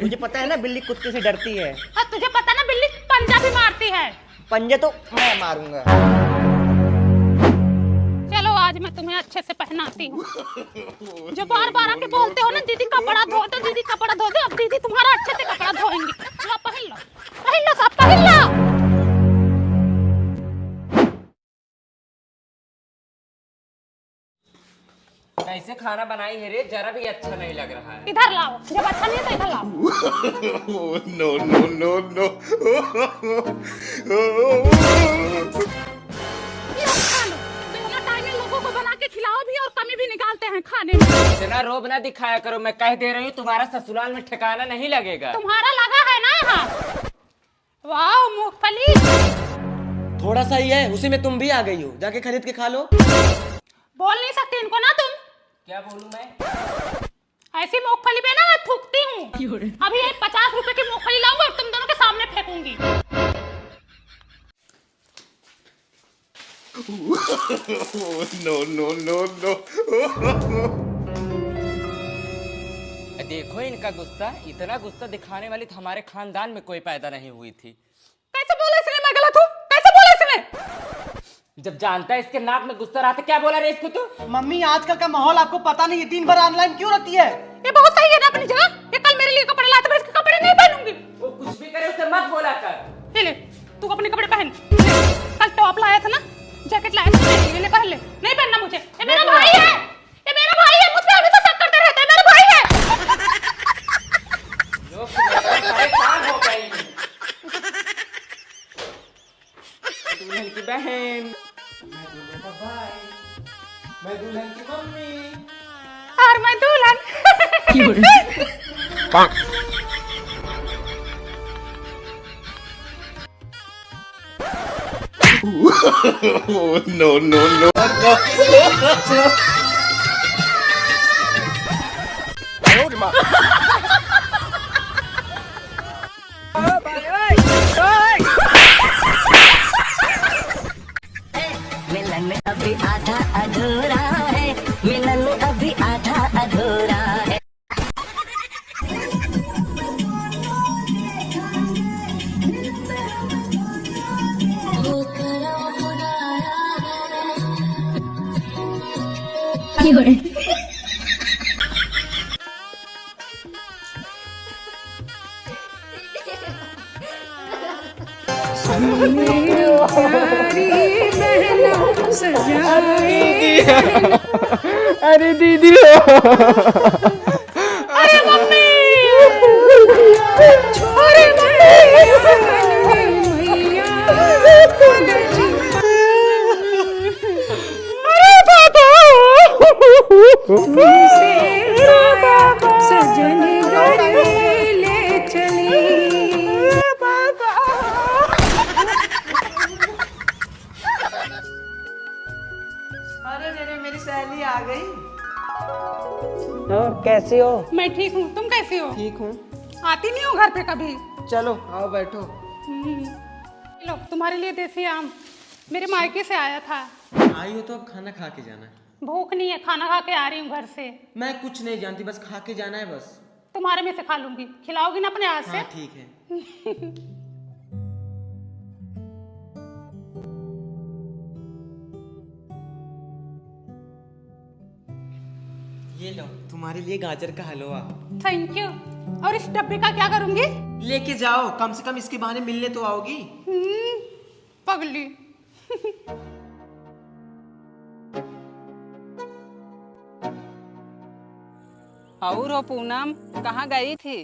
तुझे पता है ना बिल्ली कुत्ते से डरती है। तुझे पता ना बिल्ली पंजा भी मारती है। पंजे तो मैं मारूंगा। चलो आज मैं तुम्हें अच्छे से पहनाती हूँ। जो बार बार आके बोलते हो ना दीदी कपड़ा धो दो, दीदी कपड़ा धो दो, अब दीदी तुम्हारा अच्छे से कपड़ा धोएंगी। लो पहन लो, पहन लो, सब पहन लो। कैसे खाना बनाई है रे, जरा भी अच्छा नहीं लग रहा है। इधर लाओ, जब अच्छा नहीं है तो इधर लाओ। No no no no. दोनों टाइम लोगों को बना के खिलाओ भी और कमी भी निकालते हैं खाने में। इतना रोब ना दिखाया करो, मैं कह दे रही हूँ तुम्हारा ससुराल में ठिकाना नहीं लगेगा। तुम्हारा लगा है ना यहाँ। वाह मूंगफली। थोड़ा सा ही है, उसी में तुम भी आ गई हो, जाके खरीद के खा लो। बोल नहीं सकती इनको ना तुम। क्या बोलूं मैं? ऐसी मूंगफली पे ना मैं थूकती हूँ। अभी 50 रुपए की मूंगफली लाऊंगा और तुम दोनों के सामने फेंकूंगी। No no no no. देखो इनका गुस्सा, इतना गुस्सा दिखाने वाली तो हमारे खानदान में कोई पैदा नहीं हुई थी। कैसे बोला इसने मैं गलत हूँ? कैसे बोला इसने? जब जानता है इसके नाक में गुस्सा रहा था, क्या बोला रे इसको तू? मम्मी आजकल का माहौल आपको पता नहीं है, दिन भर ऑनलाइन क्यों रहती है? ये बहुत सही है ना अपनी जगह। ये कल मेरे लिए कपड़े लाया था, मैं इसके कपड़े नहीं पहनूंगी। वो कुछ भी करे उसे मत बोला कर। ले तू अपने कपड़े पहन। कल टॉप लाया था ना, जैकेट लाया था मेरे लिए, ले पहन ले। नहीं पहनना मुझे, ये मेरा भाई है। ये मेरा भाई है, मुझ पे हमेशा शक करते रहते हैं, मेरा भाई है। लोग परेशान हो गए। दुल्हन की बहन, मैं दुल्हन का भाई, मैं दुल्हन की मम्मी और मैं दुल्हन। No no no. मिलन अभी आधा अधूरा है, मिलन अभी आधा अधूरा है। अरे दीदी। अरे मम्मी। अरे सजन ले चली। अरे मेरी सहेली आ गई। और कैसी हो? मैं ठीक हूँ, तुम कैसी हो? ठीक हूँ। आती नहीं हो घर पे कभी? चलो आओ बैठो। लो तुम्हारे लिए देसी आम, मेरे मायके से आया था। आई हो तो अब खाना खा के जाना है। भूख नहीं है, खाना खा के आ रही हूँ घर से। मैं कुछ नहीं जानती, बस खा के जाना है बस। तुम्हारे में से खा लूंगी, खिलाओगी ना अपने हाथ से? हाँ ठीक है। ये लो तुम्हारे लिए गाजर का हलवा। Thank you. और इस डब्बे का क्या करूंगी? लेके जाओ, कम से कम इसके बहाने मिलने तो आओगी। पगली। और हो पूनम, कहाँ गई थी?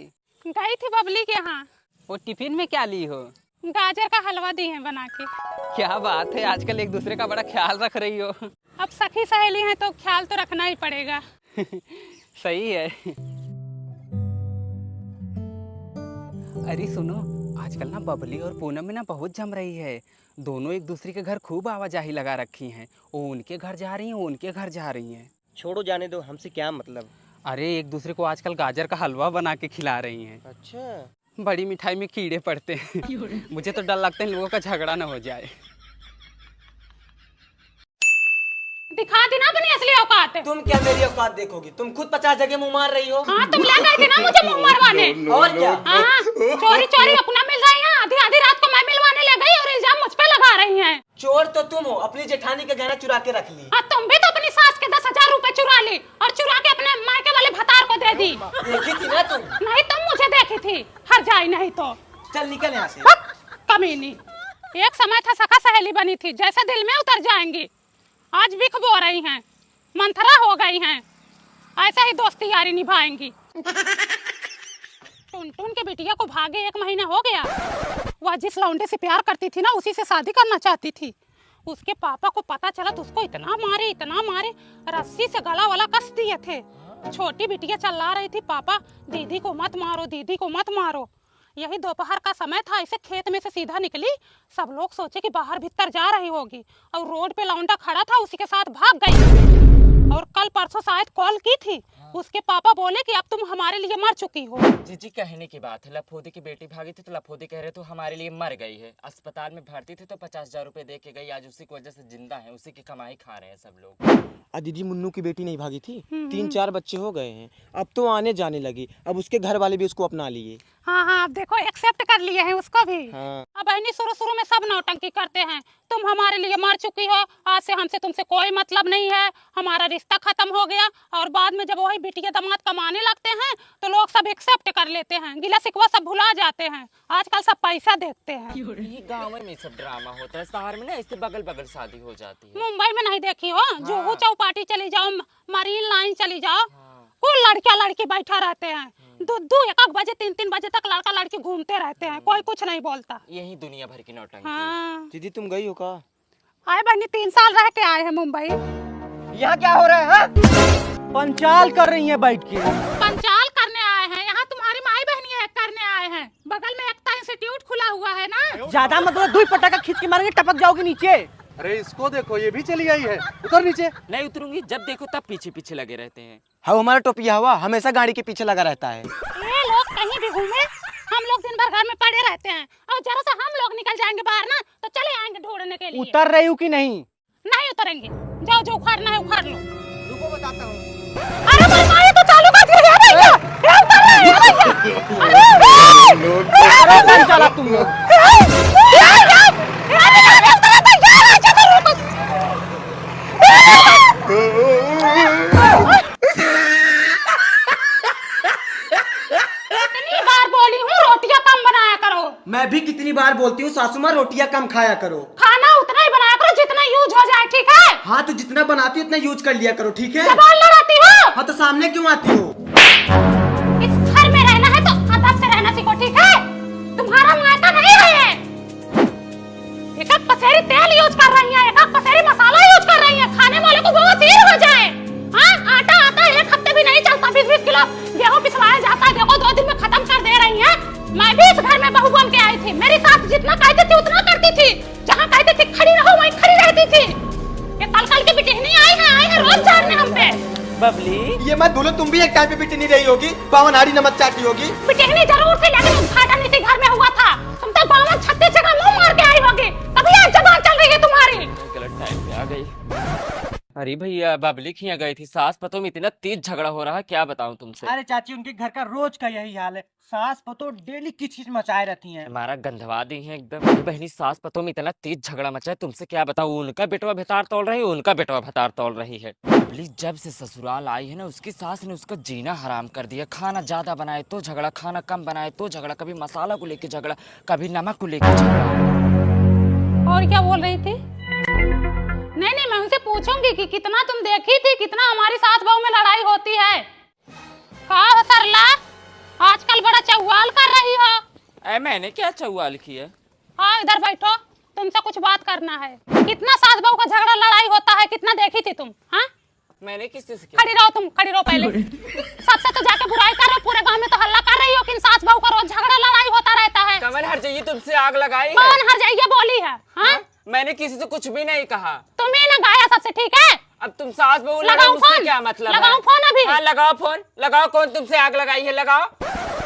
गई थी बबली के यहाँ। वो टिफिन में क्या ली हो? गाजर का हलवा दी है बना के। क्या बात है, आजकल एक दूसरे का बड़ा ख्याल रख रही हो। अब सखी सहेली हैं तो ख्याल तो रखना ही पड़ेगा। सही है। अरे सुनो, आजकल ना बबली और पूनम में ना बहुत जम रही है। दोनों एक दूसरे के घर खूब आवाजाही लगा रखी हैं। वो उनके घर जा रही हैं, वो उनके घर जा रही हैं। छोड़ो जाने दो, हमसे क्या मतलब। अरे एक दूसरे को आजकल गाजर का हलवा बना के खिला रही हैं। अच्छा। बड़ी मिठाई में कीड़े पड़ते हैं। मुझे तो डर लगता है इन लोगों का झगड़ा ना हो जाए। दिखा दी ना अपनी असली औकात। तुम क्या मेरी औकात देखोगी? तुम खुद 50 जगह मुंह मार रही हो। हाँ तुम ले गए थे ना मुझे मुंह मरवाने। और क्या? हाँ चोरी चोरी अपना मिल रही है, आधी आधी रात को मैं मिलवाने ले गई और इल्जाम मुझ पे लगा रही हैं। चोर तो तुम हो, अपनी जेठानी का गहना चुरा के रख ली। हाँ तुम भी तो अपनी सास के 10,000 रुपए चुरा ली और चुरा के अपने मायके वाले भतार को दे दी। देखी थी ना तुम? नहीं तुम मुझे देखी थी, हर जाई नहीं तो। चल निकल यहाँ से। कमीनी, एक समय था सखा सहेली बनी थी, जैसे दिल में उतर जाएंगी, आज बिख बो रही हैं, मंथरा हो गई हैं, ऐसा ही दोस्ती यारी निभाएंगी। टुनटुन के बिटिया को भागे 1 महीना हो गया। वह जिस लौंडे से प्यार करती थी ना, उसी से शादी करना चाहती थी। उसके पापा को पता चला तो उसको इतना मारे, रस्सी से गला वाला कस दिए थे। छोटी बिटिया चिल्ला रही थी, पापा दीदी को मत मारो, दीदी को मत मारो। यही दोपहर का समय था, ऐसे खेत में से सीधा निकली, सब लोग सोचे कि बाहर भीतर जा रही होगी और रोड पे लौंडा खड़ा था, उसी के साथ भाग गई। और कल परसों शायद कॉल की थी, उसके पापा बोले कि अब तुम हमारे लिए मर चुकी हो। जीजी कहने की बात है, लफोदी की बेटी भागी थी तो लफोदी कह रहे तो हमारे लिए मर गई है। अस्पताल में भर्ती थी तो 50,000 रुपए दे के गई, आज उसी की वजह से जिंदा है, उसी की कमाई खा रहे हैं सब लोग। दीदी मुन्नू की बेटी नहीं भागी थी? 3-4 बच्चे हो गए हैं, अब तो आने जाने लगी, अब उसके घर वाले भी उसको अपना लिए। हाँ अब देखो एक्सेप्ट कर लिए हैं उसको भी। हाँ। अब बहनी शुरू में सब नौटंकी करते हैं, तुम हमारे लिए मर चुकी हो, आज से हमसे तुमसे कोई मतलब नहीं है, हमारा रिश्ता खत्म हो गया। और बाद में जब वही बिटिया दामाद कमाने लगते हैं तो लोग सब एक्सेप्ट कर लेते हैं, गिला शिकवा सब भुला जाते हैं, आजकल सब पैसा देखते हैं। ये गाँव में सब ड्रामा होता है, शहर में ना इससे बगल बगल शादी हो जाती है। मुंबई में नहीं देखी हो? जुहू चौपाटी चली जाओ, मरीन लाइन चली जाओ, कुल लड़कियां लड़की बैठा रहते हैं, 2-2 1 बजे 3-3 बजे तक लड़का लड़की घूमते रहते हैं, कोई कुछ नहीं बोलता। यही दुनिया भर की नौटंकी। हाँ। दीदी तुम गई हो का? आए बहनी 3 साल रह के आए हैं मुंबई। यहाँ क्या हो रहा है? हाँ? पंचाल कर रही है बैठ के। पंचाल करने आए हैं यहाँ, तुम्हारी माई बहनी है करने आए हैं, बगल में एकता इंस्टीट्यूट खुला हुआ है ना। ज्यादा मतलब 2 पटाखा खींच के मारेंगे, टपक जाओगे नीचे। अरे इसको देखो, ये भी चली आई है, उतर नीचे। नहीं उतरूंगी, जब देखो तब पीछे पीछे लगे रहते हैं। हाँ हमारा टोपिया हुआ हमेशा गाड़ी के पीछे लगा रहता है। ये लोग कहीं भी घूमे, हम लोग दिन भर घर में पड़े रहते हैं, और जरा सा हम लोग निकल जाएंगे बाहर ना तो चले आएंगे ढूंढने के लिए। उतर रही हूँ कि नहीं? नहीं उतरेंगे, जाओ जो उखाड़ना है उखाड़ लो। रुको बताता हूँ। अरे भाई ये तो चालू कर दिया भैया, ये उतर रहे हैं भैया। अरे चला तुम लोग। कितनी बार बोली हूँ रोटियां कम बनाया करो। मैं भी कितनी बार बोलती हूँ सासू माँ रोटियाँ कम खाया करो। खाना उतना ही बनाया करो जितना यूज हो जाए, ठीक है? हाँ तो जितना बनाती हो उतना यूज कर लिया करो, ठीक है? जबान लड़ाती हो? हाँ तो सामने क्यों आती हो? इस घर में रहना है तो अदब से रहना सीखो, ठीक है? तुम्हारा मायका नहीं है ये। एक पसेरी तेल यूज कर रही है, एक पसेरी मसाला यूज कर रही है, खाने वाले को बवासीर हो जाए। हाँ आटा आता है 1 हफ्ते भी नहीं चलता, 20-20 किलो गेहूं पिसवाया जाता है, देखो 2 दिन में खत्म कर दे रही है। मैं भी इस घर में बहू बन के आई थी, मेरी सास जितना कहती थी उतना करती थी, जहाँ कहती थी खड़ी रहो वहीं खड़ी रहती थी। ये कल की बिटिहनी आई है रोज झाड़ने हम पे। बबली ये मत भूलो, तुम भी एक टाइम पे बिटिहनी रही होगी, 52 हाड़ी नमक चाटी होगी। बिटिहनी जरूर थी लेकिन उद्घाटन इसी घर में हुआ था, तुम तो 52-36 जगह मुंह मार के आई होगी, तभी आज जबान चल रही है तुम्हारी। गलत टाइम पे आ गई। अरे भैया बबली खिया गई थी, सास पतों में इतना तेज झगड़ा हो रहा है, क्या बताऊं तुमसे। अरे चाची उनके घर का रोज का यही हाल है, सास पतो डेली किच-किच मचाए रहती हैं। हमारा गंधवा दी है एकदम। मेरी बहनी सास पतों में इतना तेज झगड़ा मचा है, तुमसे क्या बताऊं। उनका बेटवा भतार तोड़ रही है, उनका बेटवा भतार तोड़ रही है। बबली जब से ससुराल आई है ना, उसकी सास ने उसका जीना हराम कर दिया। खाना ज्यादा बनाए तो झगड़ा, खाना कम बनाए तो झगड़ा, कभी मसाला को लेके झगड़ा, कभी नमक को लेके झगड़ा। और क्या बोल रही थी? नहीं मैं उनसे पूछूंगी कि कितना तुम देखी थी, कितना हमारी सास बहू में लड़ाई होती है। कहा सरला आजकल बड़ा चौवाल कर रही हो। मैंने क्या चौवाल किया? हाँ इधर बैठो, तुमसे कुछ बात करना है। कितना सास बहू का झगड़ा लड़ाई होता है, कितना देखी थी तुम? हाँ मैंने किससे किया? खड़ी रहो तुम, खड़ी रहो पहले। सबसे तो जाके बुराई कर रहे हो, पूरे गांव में तो हल्ला कर रही हो कि सास बहू का रोज झगड़ा लड़ाई होता रहता है। कमल हर जाइए, तुमसे आग लगाई कौन है? हर जाइए बोली है? हाँ मैंने किसी से कुछ भी नहीं कहा। तुम्हें ना गाया सबसे, ठीक है? अब तुम सास बहू लगाओ लगाओ, उससे फोन। क्या मतलब लगाओ है? फोन अभी। हाँ लगाओ फोन, लगाओ। कौन तुमसे आग लगाई है? लगाओ।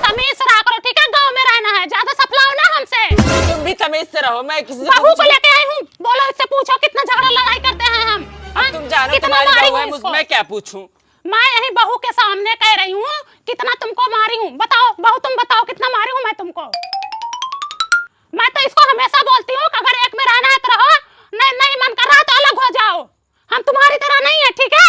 तमीज से रहा करो, ठीक है? गांव में रहना है, ज्यादा सफलाओ ना हमसे। तुम भी तमीज से रहो, मैं किसी से बहू को लेके आई हूँ, बोलो इससे पूछो कितना झगड़ा लड़ाई करते हैं हम। हाँ? तुम जानो कितना तुम्हारी मारी बहू है, हूँ मुझ इसको? मैं क्या पूछूं? मैं यही बहू के सामने कह रही हूँ कितना तुमको मारी हूँ। बताओ बहू, तुम बताओ कितना मारी हूँ मैं तुमको। मैं तो इसको हमेशा बोलती हूँ कि अगर एक में रहना है तो रहो, नहीं मन कर रहा तो अलग हो जाओ। हम तुम्हारी तरह नहीं है, ठीक है?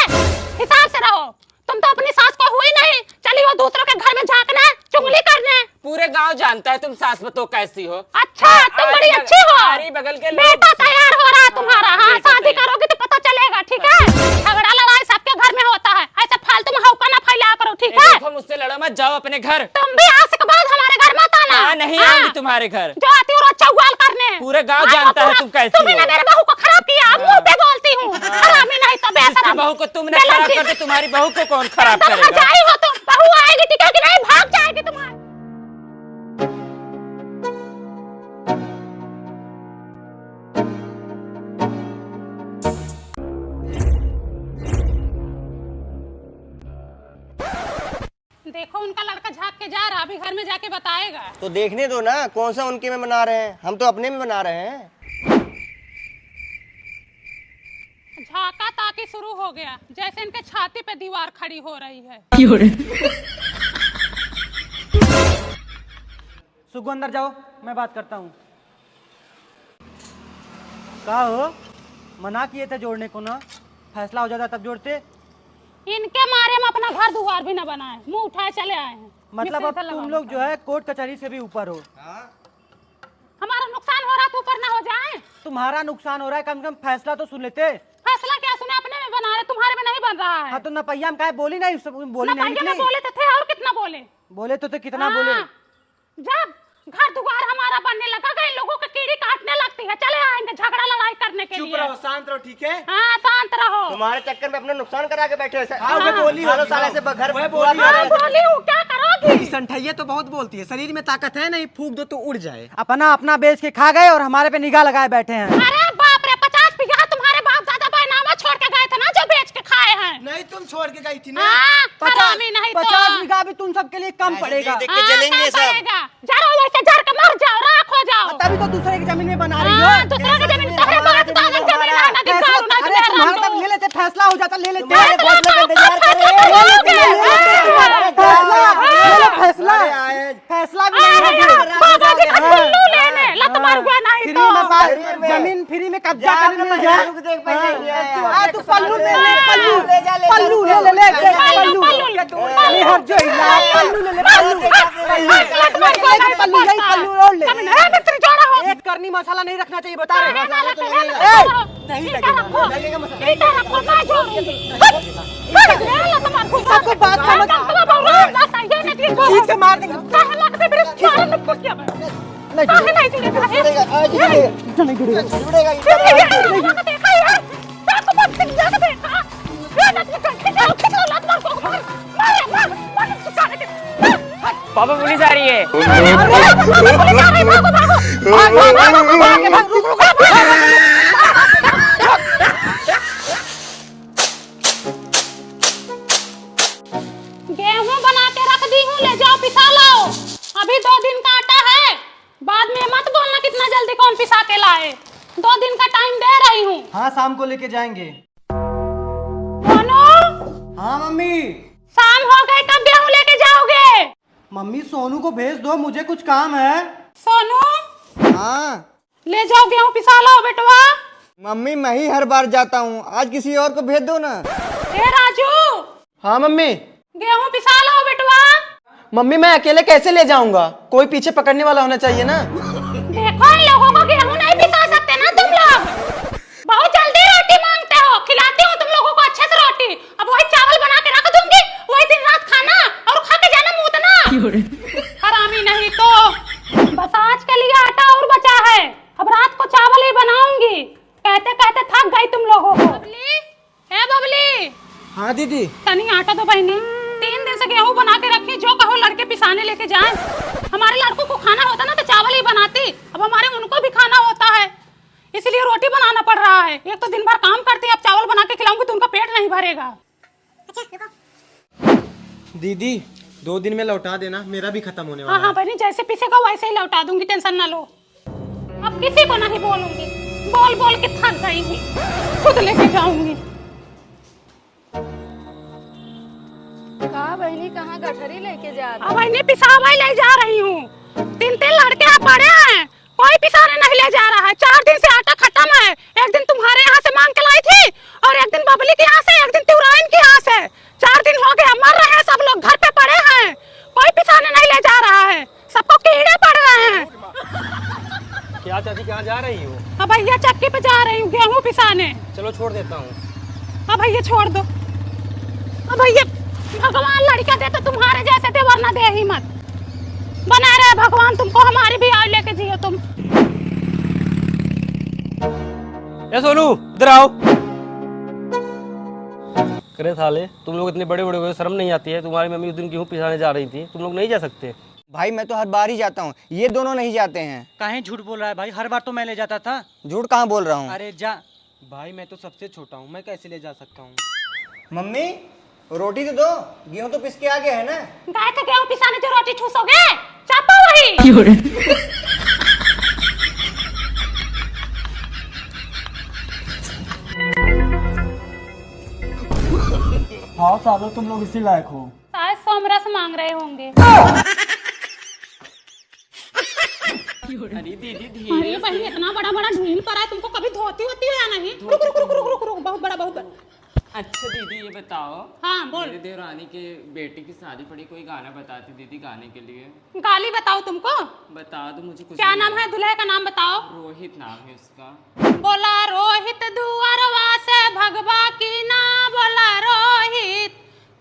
हिसाब से रहो। तुम तो अपनी सास को हुई नहीं, चली वो दूसरों के घर में झांकने, चुगली करने। पूरे गांव जानता है तुम सास बतो कैसी हो। अच्छा, तुम बड़ी अच्छी हो। हमारी बगल के लोग बेटा तैयार हो रहा है तुम्हारा। हाँ, बेटा शादी तैयार। करोगी तो पता चलेगा, ठीक है? झगड़ा लड़ाई सबके घर में होता है, ऐसे फालतू में हौका ना फैलाया करो, ठीक है? देखो मुझसे लड़ो मत, जाओ अपने घर। तुम भी आज के बाद हमारे घर मत आना। हाँ, नहीं आऊंगी तुम्हारे घर। जो आती हो रोज चौवाल करने। पूरे गांव आज जानता है पूरा- तुम कैसी तुमने हो। ना मेरे बहू को खराब किया, मुंह पे बोलती हूँ। हरामी नहीं तो जिसकी बेशरम। बहू को तुमने खराब कर दिया, तुम्हारी बहू को कौन खराब एकदम करेगा? हजाई हो तुम। बहू आएगी ठीक है कि नहीं? भाग जाएगी तुम्हारी। देखो उनका लड़का झांक के जा रहा, अभी घर में जाके बताएगा। तो देखने दो ना, कौन सा उनके में बना रहे हैं, हम तो अपने में बना रहे हैं। झाका ताकि शुरू हो गया, जैसे इनके छाती पे दीवार खड़ी हो रही है। सुगु अंदर जाओ, मैं बात करता हूँ। कहा हो, मना किए थे जोड़ने को ना, फैसला हो जाता तब जोड़ते। इनके मारे हम अपना घर दुआर भी न बनाए, मुंह उठाए चले आए हैं। मतलब अब तुम लोग जो है कोर्ट कचहरी से भी ऊपर हो। हमारा नुकसान हो रहा तो ऊपर ना हो जाए। तुम्हारा नुकसान हो रहा है, कम से कम फैसला तो सुन लेते। फैसला क्या सुने, अपने में बना रहे, तुम्हारे में नहीं बन रहा है। हाँ तो नपैया में काहे बोली नहीं, बोली नहीं नपैया में निकली। बोले तो थे, और कितना बोले। बोले तो कितना बोले। हाँ, जब घर दुआर हमारा बनने लगा, इन लोगों की कीड़ी काटने लगती है, चले आएंगे झगड़ा लड़ाई करने के लिए। चुप रहो, शांत रहो, ठीक है? हाँ, शांत रहो। तुम्हारे चक्कर में अपना नुकसान करा के बैठे हैं। हाँ, वो बोली होगी, सालों से घर वो पूरा बोली खा रहे हाँ, हैं। बोली हूँ, क्या करोगी? संठैया तो बहुत बोलती है, शरीर में ताकत है नहीं, फूंक दो तो उड़ जाए। अपना अपना बेच के खा गए और हमारे पे निगाह लगाए बैठे हैं। अरे बाप रे, 50 बीघा तुम्हारे बाप दादा बैनामा छोड़ के गए थे ना, जो बेच के खाए हैं। नहीं, तुम छोड़ के गई थी ना। हाँ, हरामी नहीं तो। 50 बीघा भी तुम सबके लिए कम पड़ेगा। देख के जलेंगे सब। जरो वैसे जर के मर जाओ, राख हो जाओ। तभी तो दूसरे की जमीन में बना रही हाँ, हो। दूसरे की जमीन तोहरे बाप दादा की जमीन है ना, फैसला- दिखाओ ना, अरे तुम्हारा तब ले लेते, फैसला हो जाता, ले लेते। तुम्हारे फैसले का इंतजार कर रहे हैं। फैसला अरे आए। फैसला भी नहीं होगी। बाबा जी का पिल्लू लेने लत मार हुआ नहीं फ्री तो। में जमीन फ्री में कब्जा करने मिल जाए। रुक देख पहले हाँ, तू पल्लू ले ले, पल्लू ले जा, ले जा। पल्लू ले ले ले देख, पल्लू, पल्लू पल्लू। अरे हर जो हिला, पल्लू ले ले, पल्लू पल्लू ओढ़ ले। एक करनी मसाला नहीं रखना चाहिए, बता रहे सबको बात समझ खींच के मार देंगे। नहीं जुड़ेगा। पापा पुलिस आ रही है। गेहूं बना के रख दी हूँ, ले जाओ पिसा लाओ। अभी 2 दिन का आटा है, बाद में मत बोलना कितना जल्दी कौन पिसा के लाए। 2 दिन का टाइम दे रही हूँ। हाँ, शाम को लेके जाएंगे। सोनू, हाँ मम्मी। शाम हो गई, कब गेहूं लेके जाओगे? मम्मी सोनू को भेज दो, मुझे कुछ काम है। सोनू, हाँ ले जाओ गेहूं पिसा लाओ बेटवा। मम्मी, मैं ही हर बार जाता हूँ, आज किसी और को भेज दो ना। ए राजू, हाँ मम्मी। गेहूं पिसा लाओ बेटवा। मम्मी मैं अकेले कैसे ले जाऊंगा, कोई पीछे पकड़ने वाला होना चाहिए ना। देखो इन लोगों को गेहूं नहीं पिसा सकते ना तुम लोग। बहुत जल्दी रोटी मांगते हो, खिलाती हूँ तुम लोगों को अच्छे से रोटी। अब वही चावल बना के रख दूंगी, वही दिन रात खाना और खा के जाना मूतना। हरामी नहीं तो। बस आज के लिए आटा और बचा है, अब रात को चावल ही बनाऊंगी। कहते कहते थक गई तुम लोगों को। बबली, ए बबली। हाँ दीदी। तनी आटा दो बहनी, 3 दिन से गेहूं बना के रखी, जो कहो लड़के पिसाने लेके जाए। हमारे लड़कों को खाना होता ना तो चावल ही बनाती, अब हमारे उनको भी खाना होता है, इसलिए रोटी बनाना पड़ रहा है। एक तो दिन भर काम करती है, अब चावल बना के खिलाऊंगी तो उनका पेट नहीं भरेगा। दीदी 2 दिन में लौटा देना, मेरा भी खत्म होने हाँ वाला हाँ बहनी, जैसे पीसेगा वैसे ही लौटा दूंगी, टेंशन ना लो। अब किसी को नहीं बोलूंगी, बोल बोल के थक गई हूँ, खुद लेके जाऊंगी। कहाँ गठरी लेके जा रही? अब इन्हें पिसावा ले जा रही हूँ। 3-3 लड़के पड़े हैं, कोई पिसाने नहीं ले जा रहा है। 4 दिन से आटा खत्म है। एक दिन तुम्हारे यहाँ से मांग के लाई थी और एक दिन बबली के यहाँ से, एक दिन तिवराइन के यहाँ से। 4 दिन हो गए, मर रहे हैं सब लोग, घर पे पड़े हैं, कोई पिसाने नहीं ले जा रहा है, सबको कीड़े पड़ रहे हैं। क्या चाची कहाँ जा रही हो? अब भैया चक्की पे जा रही हूँ गेहूँ पिसाने। चलो छोड़ देता हूँ। अब भैया छोड़ दो। अब भैया भगवान लड़का दे तो तुम्हारे जैसे दे, वरना दे ही मत। बना रहे भगवान तुमको, हमारी भी आयु लेके जियो तुम। ए सोनू इधर आओ। करे साले, तुम लोग इतने बड़े बड़े हो, शर्म नहीं आती है? तुम्हारी मम्मी उस दिन गेहूं पिसाने जा रही थी, तुम लोग नहीं जा सकते? भाई मैं तो हर बार ही जाता हूँ, ये दोनों नहीं जाते हैं। काहे झूठ बोल रहा है भाई? हर बार तो मैं ले जाता था। झूठ कहाँ बोल रहा हूँ? अरे जा। भाई मैं तो सबसे छोटा हूँ, मैं कैसे ले जा सकता हूँ? मम्मी रोटी तो दो, गेहूं तो पिस के आ गया है ना। गाय के गेहूँ पिसाने जो रोटी ठूसोगे, चापा वही। हाँ सालों तुम लोग इसी लायक हो। शायद सोमरस मांग रहे होंगे। अरे दीदी अरे भाई इतना बड़ा बड़ा ढील पड़ा है, तुमको कभी धोती होती है या नहीं? रुक रुक रुक रुक रुक रुक, बहुत बड़ा बहुत बड़ा। अच्छा दीदी ये बताओ, हाँ बोल। मेरे देवरानी के बेटे की शादी पड़ी, कोई गाना बताती दीदी गाने के लिए। गाली बताओ तुमको? बता दो मुझे कुछ। क्या नाम है दूल्हे का? नाम बताओ। रोहित नाम है उसका। बोला रोहित दुआरवा से भगवा की ना, बोला रोहित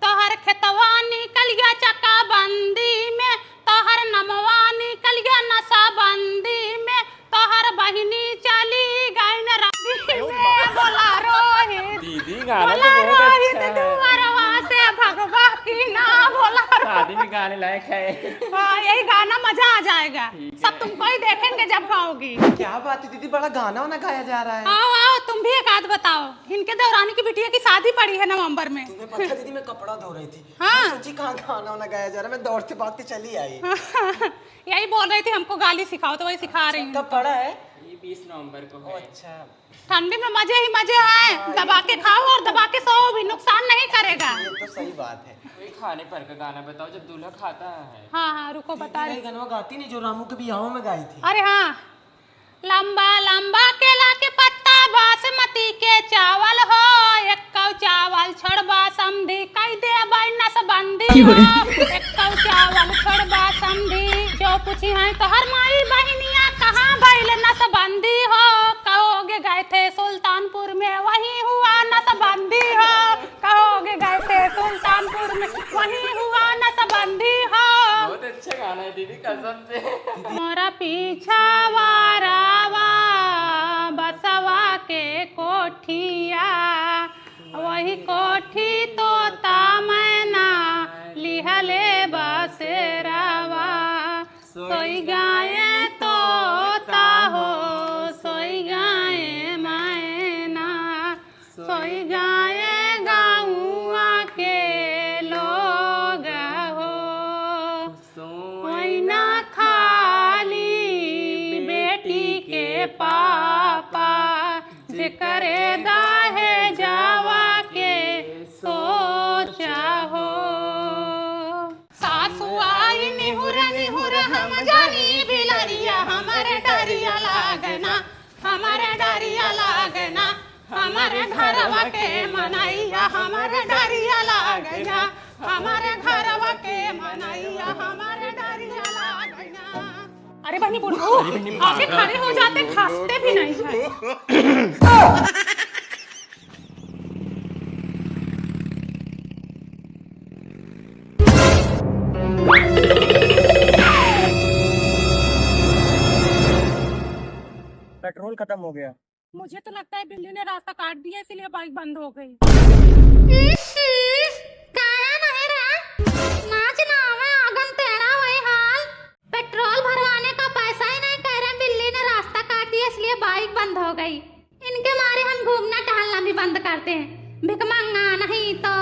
तोहर खेतवा निकल गया चक्का बंदी में, तोहर नमवा निकल गया नशा बंदी में, तोहर बहिनी चली गई न रानी में। बोला रोहित, दीदी गाना बोला तो बहुत रोहित अच्छा है। दुआरवा से भगवा की ना, बोला शादी में गाने लायक है। हाँ यही गाना, मजा आ जाएगा। सब तुमको ही देखेंगे जब गाओगी। क्या बात है दीदी, बड़ा गाना वाना गाया जा रहा है। आओ आओ तुम भी एक आध बताओ। इनके देवरानी की बिटिया की शादी पड़ी है नवंबर में। तुम्हें पता दीदी, मैं कपड़ा धो रही थी, हाँ। मैं सोची कहाँ गाना वाना गाया जा रहा है, मैं दौड़ते भागते चली आई। यही बोल रही थी हमको गाली सिखाओ, तो वही सिखा रही हूँ। कब पड़ा है? ये 20 नवंबर को है। अच्छा ठंडी में मजे ही मजे हैं, दबा के खाओ और दबा के सो, भी नुकसान नहीं करेगा। ये तो सही बात है। कोई खाने पर का गाना बताओ जब दूल्हा खाता है। हाँ हाँ रुको बता रही। गाना गाती नहीं जो रामू के बियाहों में गाई थी? अरे हाँ, लंबा लंबा केला के पत्ता बासमती के चावल हो, एक कौ चावल छोड़बा समधी कई दे नसबंदी हो, एक कौ चावल छोड़बा समधी जो पूछी है तो हर माई बहनिया कहाँ बैल नसबंदी हो, कहोगे गए थे सुल्तानपुर में वहीं हुआ नसबंदी हो, कहोगे गए थे सुल्तानपुर में वहीं हुआ नसबंदी हो। बहुत अच्छा गाना है दीदी कसम से। मोरा पीछा वारावा बसवा के कोठिया, वही कोठी तोता मैना लिहले बसेरावा, सोई गाये तोता हो, सोई गाये मैना, सोई गाये गाँवा के लोग हो, वही ना खाली बेटी के पापा जे करे दाहे जावा के सोचा हो। सासू आई निहुर निहुर हम जानी बिलरिया, हमारे डरिया लागना, हमारे डरिया लागना, हमारे घरवा के मनैया, हमारे डरिया लागना, हमारे घरवा के मनैया, हमारे डरिया लागना। अरे बहनी बुढ़ऊ, आगे खड़े हो जाते, खांसते भी नहीं है। पेट्रोल खत्म हो गया। मुझे तो लगता है बिल्ली ने रास्ता काट दिया, इसलिए बाइक बंद हो गई। पेट्रोल भरवाने का पैसा ही नहीं कह रहे, बिल्ली ने रास्ता काट दिया इसलिए बाइक बंद हो गई। इनके मारे हम घूमना टहलना भी बंद करते हैं, भिख मांगना नहीं तो।